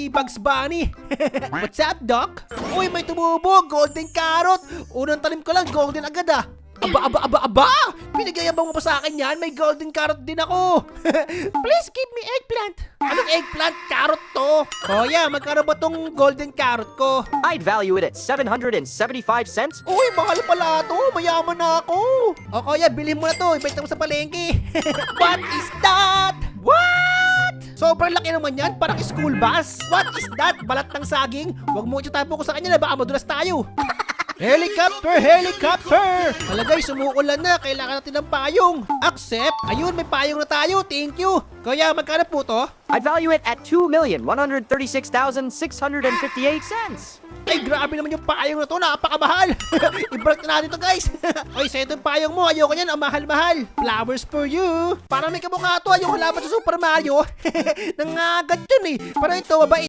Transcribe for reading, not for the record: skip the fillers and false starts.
Bugs Bunny. What's up, Doc? Uy, may tumubo, golden carrot. Unang tanim ko lang, golden agad ah. Aba! Pinagayabang mo pa sa akin yan, may golden carrot din ako. Please give me eggplant. Anong eggplant? Carrot to. Kuya, magkano ba tong golden carrot ko? I'd value it at 775 cents. Uy, mahal pala to. Mayaman na ako. O kuya, bilhin mo na to. Ibenta mo sa palengke. What is that? What? Sobrang laki naman yan. Parang school bus. What is that? Balat ng saging? Huwag mo itatapo ko sa kanya na baka madulas tayo. Helicopter! Helicopter! Hala guys, umuulan na. Kailangan natin ng payong. Accept. Ayun, may payong na tayo. Thank you. Kuya, magkano po to? I'd value it at 2,136,658 cents. Ay, grabe naman yung payong na to. Napakamahal. I-break na natin to guys. Oy, sa itong payong mo. Ayoko yan. Ang mahal-mahal. Flowers for you. Parang may kamukha to. Ayoko laban sa Super Mario. Nangagat yun eh. Parang ito, mabait.